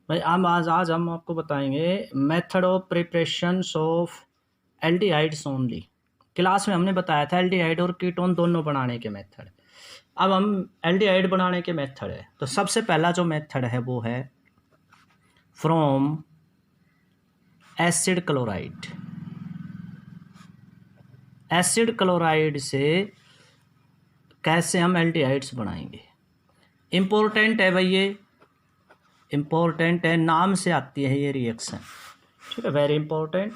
भाई आज हम आपको बताएंगे method of preparations of aldehydes only. Class में हमने बताया था एल्डिहाइड और कीटोन दोनों बनाने के मेथड। अब हम एल्डिहाइड बनाने के मेथड है, तो सबसे पहला जो मेथड है वो है from acid chloride. Acid chloride से कैसे हम एल्डिहाइड्स बनाएंगे। इम्पोर्टेंट है भाई, ये इम्पोर्टेंट है, नाम से आती है ये रिएक्शन। ठीक है, वेरी इंपॉर्टेंट।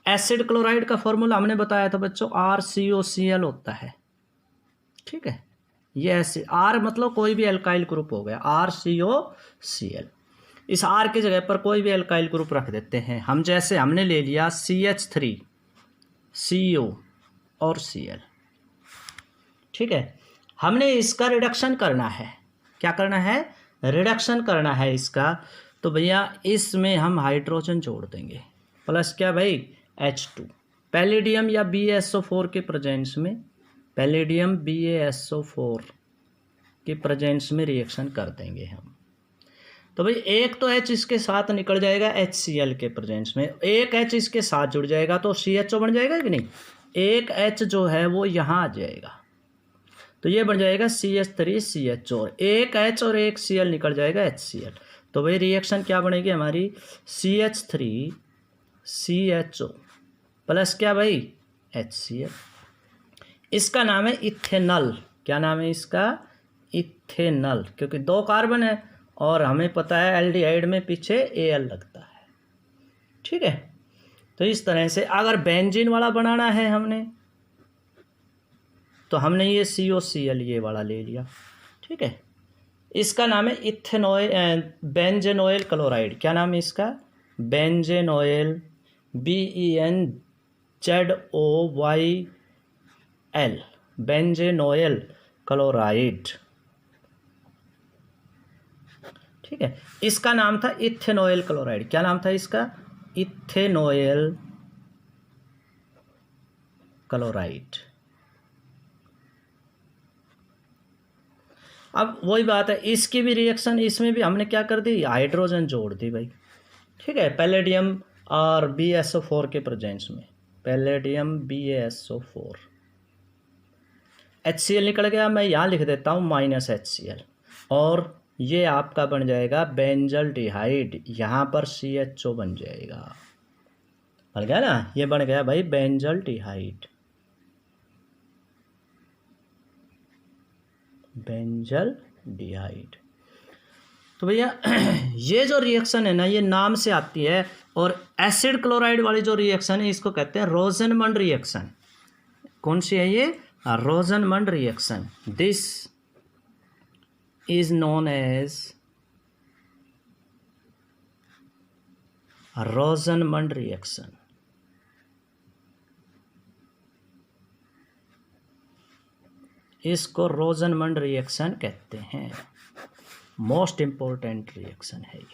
एसिड क्लोराइड का फॉर्मूला हमने बताया था बच्चों, RCOCl होता है। ठीक है, ये एसिड R मतलब कोई भी एल्काइल ग्रुप हो गया, RCOCl। इस R की जगह पर कोई भी एल्काइल ग्रुप रख देते हैं हम, जैसे हमने ले लिया CH3 CO और Cl। ठीक है, हमने इसका रिडक्शन करना है। क्या करना है? रिडक्शन करना है इसका। तो भैया इसमें हम हाइड्रोजन जोड़ देंगे, प्लस क्या भाई H2। पैलेडियम या BaSO4 के प्रेजेंस में, पैलेडियम BaSO4 के प्रेजेंस में रिएक्शन कर देंगे हम। तो भाई एक तो H इसके साथ निकल जाएगा HCl के प्रेजेंस में, एक H इसके साथ जुड़ जाएगा तो CHO बन जाएगा कि नहीं। एक H जो है वो यहाँ आ जाएगा, तो ये बन जाएगा CH3CHO, एक H और एक Cl निकल जाएगा HCl। तो भाई रिएक्शन क्या बनेगी हमारी, CH3CHO प्लस क्या भाई HCl। इसका नाम है इथेनॉल। क्या नाम है इसका? इथेनॉल, क्योंकि दो कार्बन है और हमें पता है एल्डिहाइड में पीछे Al लगता है। ठीक है, तो इस तरह से अगर बेंजीन वाला बनाना है हमने, तो हमने ये COCl ये वाला ले लिया। ठीक है, इसका नाम है इथेनॉइल बेंजेनोइल क्लोराइड। क्या नाम है इसका? बेंजेनोइल, BENZOYL, बेंजेनोइल क्लोराइड। ठीक है, इसका नाम था इथेनॉइल क्लोराइड। क्या नाम था इसका? Ethanoyl chloride. अब वही बात है, इसकी भी रिएक्शन, इसमें भी हमने क्या कर दी, हाइड्रोजन जोड़ दी भाई। ठीक है, पैलेडियम और BaSO4 के प्रेजेंस में, पैलेडियम BaSO4, HCl निकल गया, मैं यहाँ लिख देता हूँ -HCl, और ये आपका बन जाएगा बेंजल डिहाइड, यहाँ पर CHO बन जाएगा। बन गया ना, ये बन गया भाई बेंजल डिहाइड, बेंजल डिहाइड। तो भैया ये जो रिएक्शन है ना, ये नाम से आती है, और एसिड क्लोराइड वाली जो रिएक्शन है इसको कहते हैं रोजनमंड रिएक्शन। कौन सी है ये? Rosenmund reaction. This is known as Rosenmund reaction. इसको रोजनमंड रिएक्शन कहते हैं। मोस्ट इम्पोर्टेंट रिएक्शन है ये,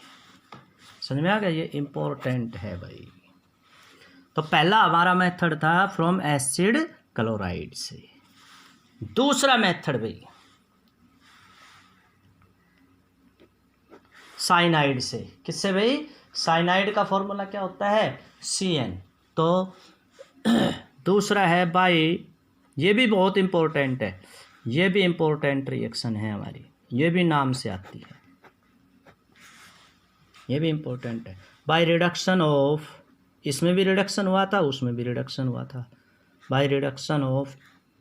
समझ में आ गया? ये इम्पोर्टेंट है भाई। तो पहला हमारा मेथड था फ्रॉम एसिड क्लोराइड से। दूसरा मेथड भाई साइनाइड से। किससे भाई? साइनाइड का फॉर्मूला क्या होता है? CN। तो दूसरा है बाई, ये भी बहुत इम्पोर्टेंट है, ये भी इम्पोर्टेंट रिएक्शन है हमारी, ये भी नाम से आती है, ये भी इम्पोर्टेंट है। बाय रिडक्शन ऑफ, इसमें भी रिडक्शन हुआ था, उसमें भी रिडक्शन हुआ था। बाय रिडक्शन ऑफ,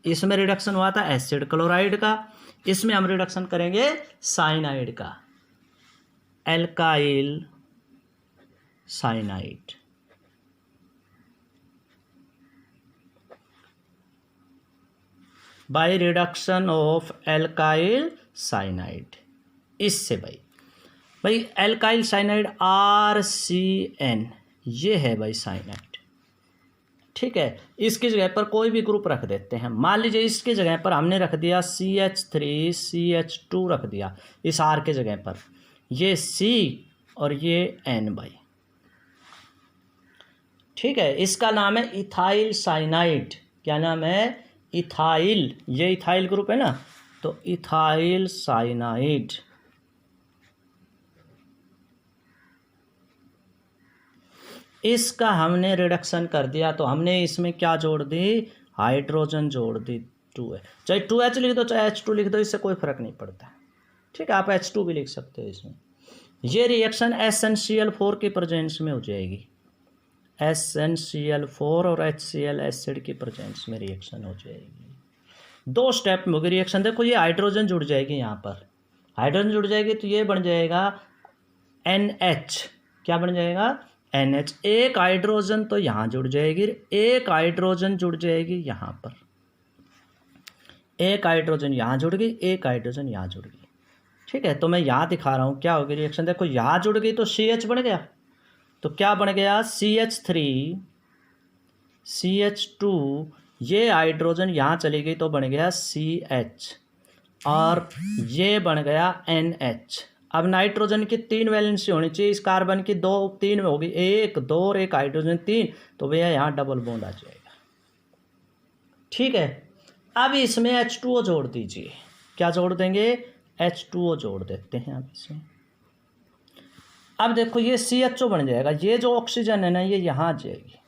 इसमें रिडक्शन हुआ था एसिड क्लोराइड का, इसमें हम रिडक्शन करेंगे साइनाइड का, alkyl cyanide. By reduction of alkyl cyanide, इससे भाई एल्काइल साइनाइड RCN, ये है भाई साइनाइड। ठीक है, इसकी जगह पर कोई भी ग्रुप रख देते हैं। मान लीजिए इसकी जगह पर हमने रख दिया CH3CH2 रख दिया इस R के जगह पर, ये C और ये N भाई। ठीक है, इसका नाम है इथाइल साइनाइड। क्या नाम है? इथाइल, ये इथाइल ग्रुप है ना, तो इथाइल साइनाइड। इसका हमने रिडक्शन कर दिया तो हमने इसमें क्या जोड़ दी, हाइड्रोजन जोड़ दी 2H, चाहे 2H लिख दो चाहे H2 लिख दो, इससे कोई फर्क नहीं पड़ता। ठीक है, आप H2 भी लिख सकते हो इसमें। ये रिएक्शन SnCl4 के प्रेजेंस में हो जाएगी, SnCl4 और HCl एसिड की प्रेजेंस में रिएक्शन हो जाएगी। 2 स्टेप में होगी रिएक्शन। देखो ये हाइड्रोजन जुड़ जाएगी, यहाँ पर हाइड्रोजन जुड़ जाएगी तो ये बन जाएगा NH। क्या बन जाएगा, NH। एक हाइड्रोजन तो यहाँ जुड़ जाएगी, एक हाइड्रोजन जुड़ जाएगी यहाँ पर, एक हाइड्रोजन यहाँ जुड़ गई, एक हाइड्रोजन यहाँ जुड़ गई। ठीक है, तो मैं यहाँ दिखा रहा हूँ क्या होगी रिएक्शन। देखो यहाँ जुड़ गई तो CH बन गया, तो क्या बन गया CH3 CH2, ये हाइड्रोजन यहाँ चली गई तो बन गया CH, और ये बन गया NH। अब नाइट्रोजन की 3 वैलेंसी होनी चाहिए, इस कार्बन की 2 3 में होगी, 1 2 और एक हाइड्रोजन 3, तो भैया यहाँ डबल बॉन्ड आ जाएगा। ठीक है, अब इसमें H2O जोड़ दीजिए। क्या जोड़ देंगे, H2O जोड़ देते हैं अब इसमें। अब देखो ये CHO बन जाएगा, ये जो ऑक्सीजन है ना ये यहाँ आ जाएगी,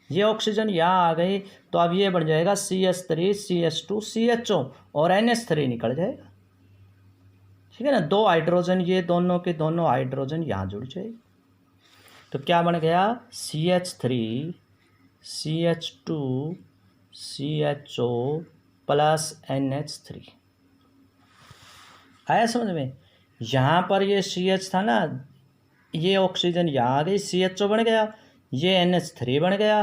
ये ऑक्सीजन यहाँ आ गई, तो अब ये बन जाएगा CH3 CH2 CHO और NH3 निकल जाएगा। ठीक है ना, 2 हाइड्रोजन, ये दोनों के दोनों हाइड्रोजन यहाँ जुड़ जाएगी, तो क्या बन गया CH3 CH2 CHO plus NH3। आया समझ में। यहाँ पर ये CH था ना, ये ऑक्सीजन यहाँ आ गई, CHO बन गया, ये NH3 बन गया,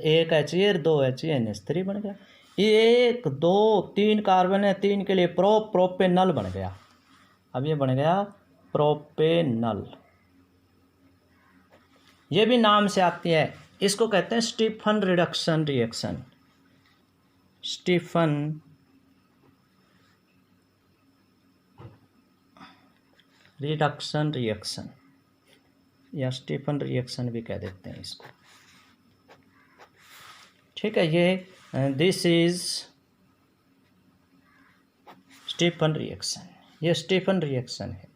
एक H ये 2 H ये NH3 बन गया। ये 1 2 3 कार्बन है, 3 के लिए प्रोपेनल बन गया। अब ये बन गया प्रोपेनल, ये भी नाम से आती है, इसको कहते हैं Stephen reduction reaction, Stephen reduction reaction या स्टीफन रिएक्शन भी कह देते हैं इसको। ठीक है, ये दिस इज स्टीफन रिएक्शन, ये स्टीफन रिएक्शन है।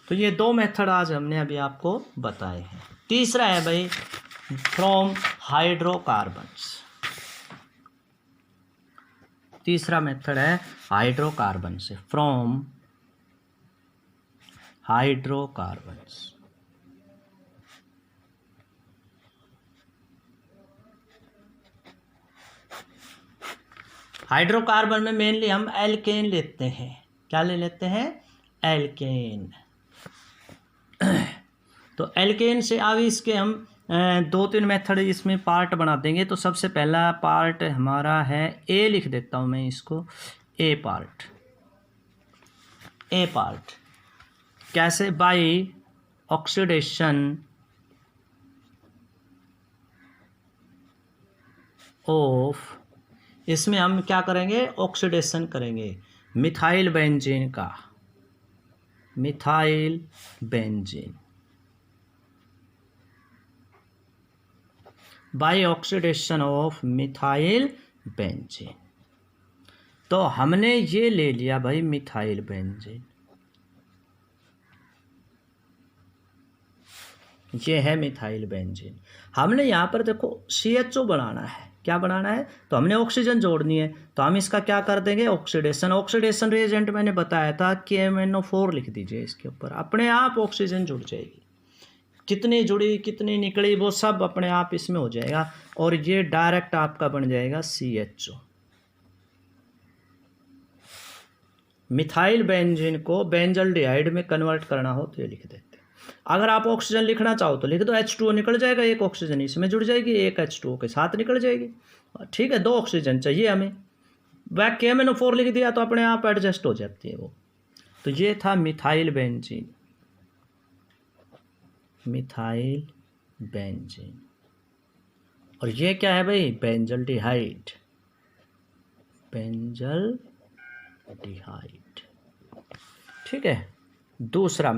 तो ये 2 मेथड आज हमने अभी आपको बताए हैं। तीसरा है भाई फ्रॉम हाइड्रोकार्बन्स, तीसरा मेथड है हाइड्रोकार्बन से, फ्रॉम हाइड्रोकार्बन्स। हाइड्रोकार्बन में मेनली हम एल्केन लेते हैं। क्या ले लेते हैं, एल्केन। तो एल्केन से अब इसके हम 2-3 मेथड इसमें पार्ट बना देंगे। तो सबसे पहला पार्ट हमारा है ए, लिख देता हूं मैं इसको, ए पार्ट। ए पार्ट कैसे, बाय ऑक्सीडेशन ऑफ, इसमें हम क्या करेंगे, ऑक्सीडेशन करेंगे मिथाइल बेंजीन का, methyl benzene by oxidation of methyl benzene. तो हमने ये ले लिया भाई मिथाइल बेंजीन, ये है मिथाइल बेंजीन। हमने यहाँ पर देखो CHO बनाना है, क्या बनाना है, तो हमने ऑक्सीजन जोड़नी है, तो हम इसका क्या कर देंगे, ऑक्सीडेशन। ऑक्सीडेशन रिएजेंट मैंने बताया था कि MnO4 लिख दीजिए इसके ऊपर, अपने आप ऑक्सीजन जुड़ जाएगी, कितनी जुड़ी कितनी निकली वो सब अपने आप इसमें हो जाएगा, और ये डायरेक्ट आपका बन जाएगा CHO। मिथाइल बेंजीन को बेंजल्डिहाइड में कन्वर्ट करना हो तो ये लिख देते हैं। अगर आप ऑक्सीजन लिखना चाहो तो लिख दो, H2O निकल जाएगा, एक ऑक्सीजन इसमें जुड़ जाएगी, एक H2O के साथ निकल जाएगी। ठीक है, 2 ऑक्सीजन चाहिए हमें, बैक के MnO4 लिख दिया तो अपने आप एडजस्ट हो जाती है वो। तो ये था मिथाइल बेंजीन, मिथाइल बेंजीन। और ये क्या है भाई, बेंजल्डिहाइड, बेंजल्डिहाइड। ठीक है, दूसरा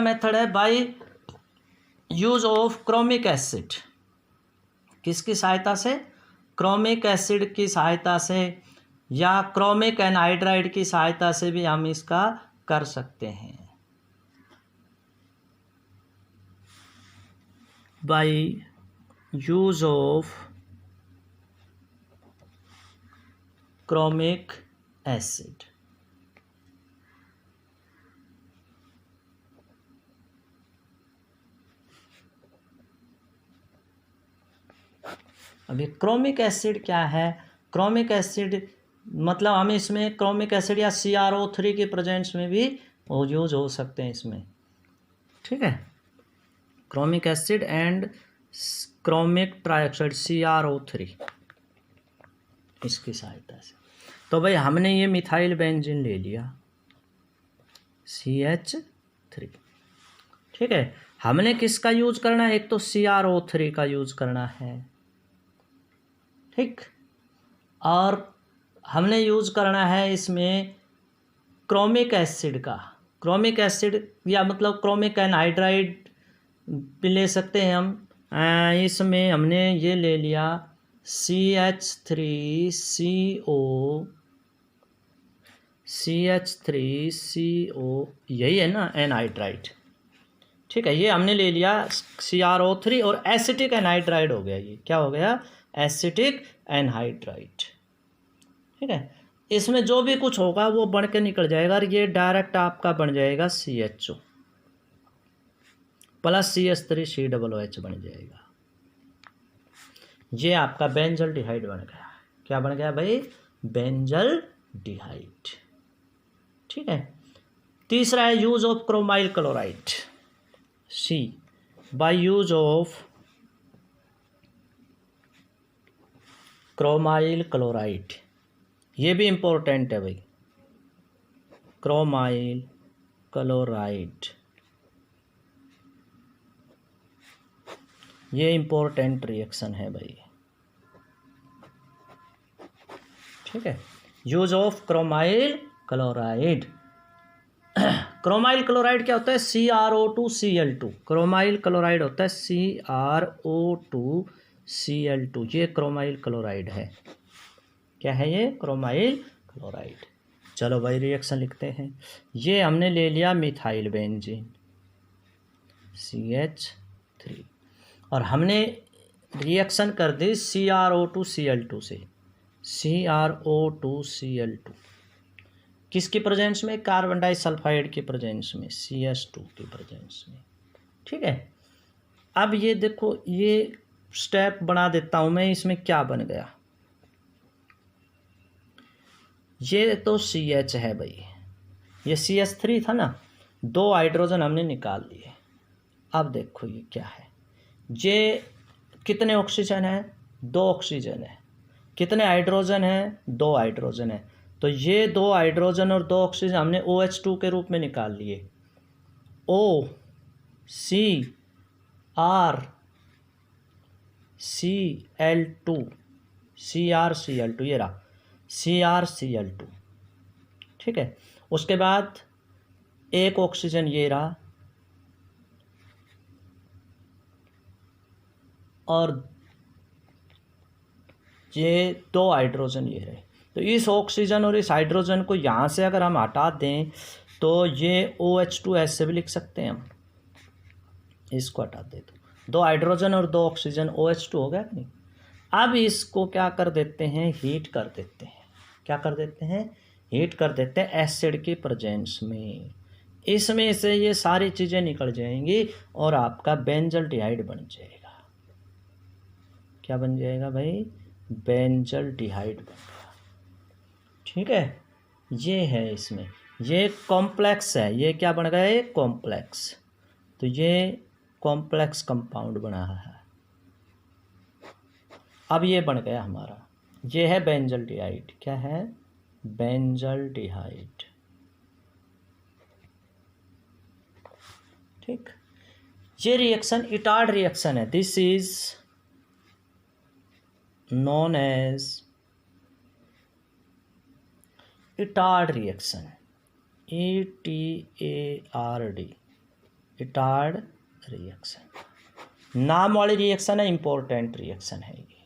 मेथड है by use of chromic acid. किसकी सहायता से, क्रोमिक एसिड की सहायता से, या क्रोमिक एनहाइड्राइड की सहायता से भी हम इसका कर सकते हैं। by use of chromic acid. अभी क्रोमिक एसिड क्या है? क्रोमिक एसिड मतलब हम इसमें क्रोमिक एसिड या CrO3 के प्रेजेंस में भी यूज हो सकते हैं इसमें, ठीक है। Chromic acid and chromic trioxide CrO3 इसकी सहायता से। तो भाई हमने ये मिथाइल बेंजीन ले लिया CH3, ठीक है। हमने किसका यूज करना है? एक तो CrO3 का यूज करना है, ठीक। और हमने यूज करना है इसमें क्रोमिक एसिड का। क्रोमिक एसिड या मतलब क्रोमिक एनहाइड्राइड भी ले सकते हैं हम। इसमें हमने ये ले लिया CH3CO, यही है ना एनहाइड्राइड, ठीक है। ये हमने ले लिया CrO3 और एसिटिक एनहाइड्राइड हो गया। ये क्या हो गया? एसिटिक एनहाइड्राइड, ठीक है। इसमें जो भी कुछ होगा वो बन के निकल जाएगा और ये डायरेक्ट आपका बन जाएगा CHO प्लस CH3COOH बन जाएगा। ये आपका बेंजल्डिहाइड बन गया। क्या बन गया भाई? बेंजल्डिहाइड, ठीक है। तीसरा है use of chromyl chloride, C by use of chromyl chloride. ये भी इम्पोर्टेंट है भाई, क्रोमाइल क्लोराइड ये इम्पोर्टेंट रिएक्शन है भाई, ठीक है। Use of chromyl chloride. Chromyl chloride क्या होता है? CrO2Cl2। क्रोमाइल क्लोराइड होता है CrO2Cl2। ये क्रोमाइल क्लोराइड है। क्या है ये? Chromyl chloride. चलो भाई रिएक्शन लिखते हैं। ये हमने ले लिया मिथाइल बेंजीन CH3 और हमने रिएक्शन कर दी CrO2Cl2 से। CrO2Cl2 किसकी प्रेजेंस में? कार्बन डाइसल्फाइड की प्रेजेंस में, CS2 की प्रेजेंस में, ठीक है। अब ये देखो, ये स्टेप बना देता हूं मैं। इसमें क्या बन गया? ये तो CH है भाई, ये CH3 था ना, 2 हाइड्रोजन हमने निकाल लिए। अब देखो ये क्या है? ये कितने ऑक्सीजन है? 2 ऑक्सीजन है। कितने हाइड्रोजन है? 2 हाइड्रोजन है। तो ये 2 हाइड्रोजन और 2 ऑक्सीजन हमने OH2 के रूप में निकाल लिए। OCrCl2 CrCl2 ये रहा CrCl2, ठीक है। उसके बाद एक ऑक्सीजन ये रहा और ये 2 हाइड्रोजन ये रहे। तो इस ऑक्सीजन और इस हाइड्रोजन को यहाँ से अगर हम हटा दें तो ये OH2 ऐसे भी लिख सकते हैं हम। इसको हटा दे तो 2 हाइड्रोजन और 2 ऑक्सीजन OH2 हो गया कि नहीं। अब इसको क्या कर देते हैं? हीट कर देते हैं। क्या कर देते हैं? हीट कर देते हैं एसिड की प्रेजेंस में। इसमें से ये सारी चीज़ें निकल जाएंगी और आपका बेंजल्डिहाइड बन जाएगा। क्या बन जाएगा भाई? बेंजल्डिहाइड बन गया, ठीक है। ये है इसमें, ये कॉम्प्लेक्स है। ये क्या बन गया? ये कॉम्प्लेक्स। तो ये कॉम्प्लेक्स कंपाउंड बना है। अब ये बन गया हमारा, ये है बेंजल्डिहाइड। क्या है? बेंजल्डिहाइड, ठीक। ये रिएक्शन इटार्ड रिएक्शन है। This is known as Etard reaction, ETARD, Etard reaction. नाम वाली रिएक्शन है, इंपॉर्टेंट रिएक्शन है ये,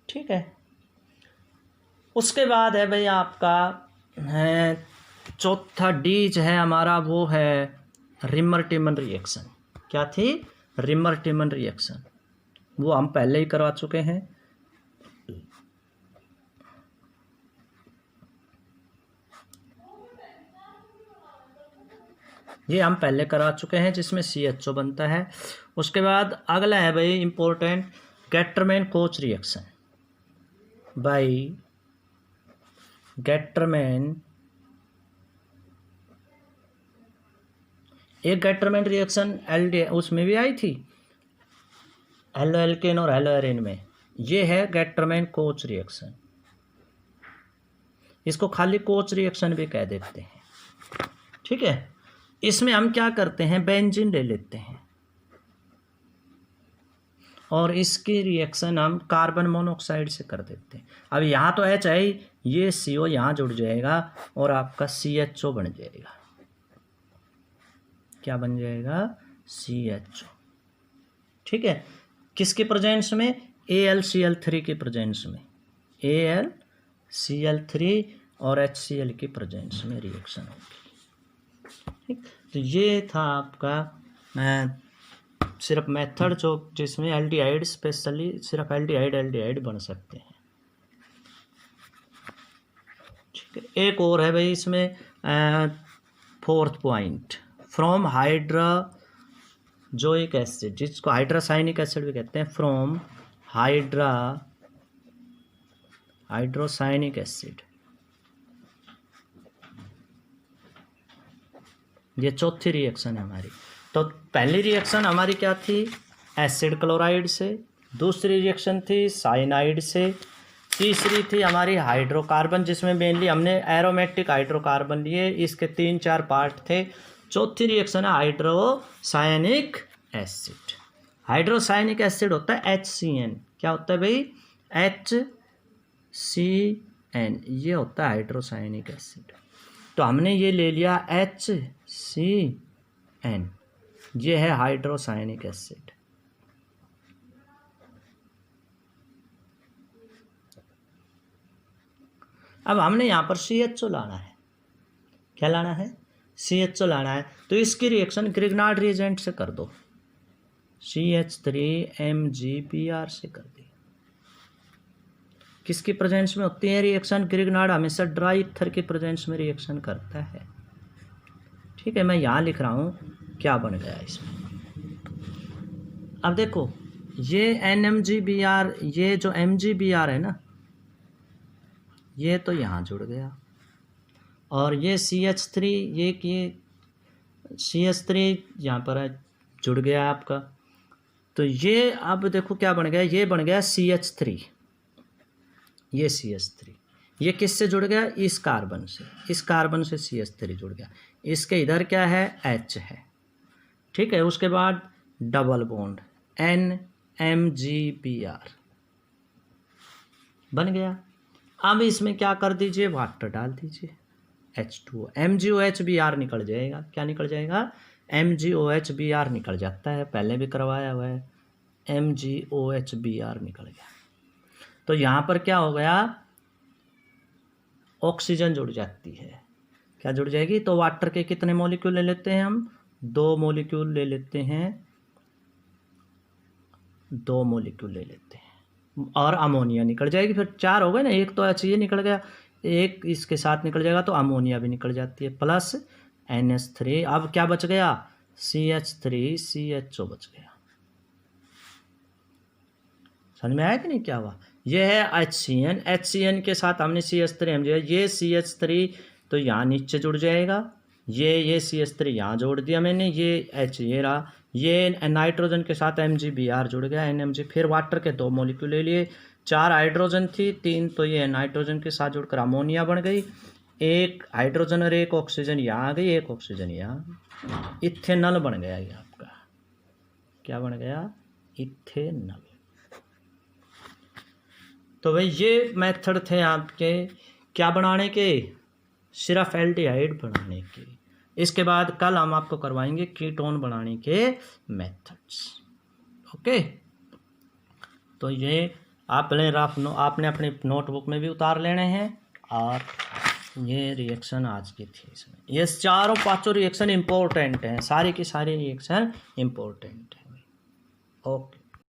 ठीक है। उसके बाद है भाई आपका है चौथा D जो है हमारा, वो है रिमर टिमन रिएक्शन। क्या थी? रिमर टिमन रिएक्शन, वो हम पहले ही करवा चुके हैं। ये हम पहले करा चुके हैं, जिसमें CHO बनता है। उसके बाद अगला है भाई important, Gattermann coach reaction by Gattermann. एक गैटरमैन रिएक्शन LD उसमें भी आई थी, हेलो एल्केन और हेलो एरिन में। ये है गैटरमैन कोच रिएक्शन, इसको खाली कोच रिएक्शन भी कह देते हैं, ठीक है। इसमें हम क्या करते हैं, बेंजीन ले लेते हैं और इसकी रिएक्शन हम कार्बन मोनोऑक्साइड से कर देते हैं। अब यहाँ तो H है, ये CO यहाँ जुड़ जाएगा और आपका CHO बन जाएगा। क्या बन जाएगा, CHO, ठीक है। किसके प्रेजेंस में, AlCl3 के प्रेजेंस में, AlCl3 और HCl के प्रेजेंस में रिएक्शन होगी, ठीक। तो ये था आपका सिर्फ मेथड जो जिसमें एल्डिहाइड स्पेशली सिर्फ एल्डिहाइड बन सकते हैं, ठीक है। एक और है भाई इसमें 4th point, from hydrazoic acid, जिसको हाइड्रोसाइनिक एसिड भी कहते हैं, फ्रॉम हाइड्रोसाइनिक एसिड। ये चौथी रिएक्शन है हमारी। तो पहली रिएक्शन हमारी क्या थी, एसिड क्लोराइड से, दूसरी रिएक्शन थी साइनाइड से, तीसरी थी हमारी हाइड्रोकार्बन, जिसमें मेनली हमने एरोमेटिक हाइड्रोकार्बन लिए, इसके 3-4 पार्ट थे। चौथी रिएक्शन है हाइड्रोसायनिक एसिड। हाइड्रोसायनिक एसिड होता है HCN, क्या होता है भाई, HCN, ये होता है हाइड्रोसायनिक एसिड। तो हमने ये ले लिया HCN, ये है हाइड्रोसायनिक एसिड। अब हमने यहाँ पर CHO लाना है, क्या लाना है, CHO लाना है। तो इसकी रिएक्शन ग्रिग्नार्ड रिएजेंट से कर दो, CH3MgBr से कर दी। किसकी प्रेजेंस में होती है रिएक्शन, ग्रिग्नार्ड हमेशा ड्राई ईथर के प्रेजेंस में रिएक्शन करता है, ठीक है। मैं यहाँ लिख रहा हूँ क्या बन गया इसमें। अब देखो ये NMgBr, ये जो MgBr है ना, ये तो यहाँ जुड़ गया, और ये CH3, ये CH3 यहाँ पर है, जुड़ गया आपका। तो ये अब देखो क्या बन गया, ये बन गया CH3, ये CH3, ये किससे जुड़ गया, इस कार्बन से, इस कार्बन से CH3 जुड़ गया। इसके इधर क्या है, H है, ठीक है। उसके बाद डबल बॉन्ड NMgBr बन गया। अब इसमें क्या कर दीजिए, वाटर डाल दीजिए, H2O, MgOHBr निकल जाएगा। क्या निकल जाएगा, MgOHBr निकल जाता है, पहले भी करवाया हुआ है, MgOHBr निकल गया। तो यहाँ पर क्या हो गया, ऑक्सीजन जुड़ जाती है, क्या जुड़ जाएगी। तो वाटर के कितने मॉलिक्यूल ले लेते हैं हम, 2 मॉलिक्यूल ले लेते हैं, 2 मॉलिक्यूल ले लेते हैं, और अमोनिया निकल जाएगी। फिर 4 हो गए ना, एक तो ये निकल गया, एक इसके साथ निकल जाएगा, तो अमोनिया भी निकल जाती है, प्लस NH3। अब क्या बच गया, CH3CHO बच गया। समझ में आया कि नहीं क्या हुआ। ये है HCN के साथ हमने CH3 ये CH3 तो यहाँ नीचे जुड़ जाएगा, ये CH3 यहाँ जोड़ दिया मैंने, ये H ये रहा, ये नाइट्रोजन के साथ MgBr जुड़ गया, NMg। फिर वाटर के 2 मॉलिक्यूल ले लिए, 4 हाइड्रोजन थी, 3 तो ये नाइट्रोजन के साथ जुड़कर अमोनिया बन गई, 1 हाइड्रोजन और 1 ऑक्सीजन यहाँ आ गई, 1 ऑक्सीजन यहाँ, इथेनॉल बन गया। ये आपका क्या बन गया, इथेनॉल। तो भाई ये मेथड थे आपके क्या बनाने के, सिर्फ एल्डिहाइड बनाने के। इसके बाद कल हम आपको करवाएंगे कीटोन बनाने के मेथड्स, ओके। तो ये आपने अपनी नोटबुक में भी उतार लेने हैं, और ये रिएक्शन आज की थी इसमें। ये 4 5 रिएक्शन इम्पोर्टेंट हैं, सारी की सारी रिएक्शन इम्पोर्टेंट हैं। ओके।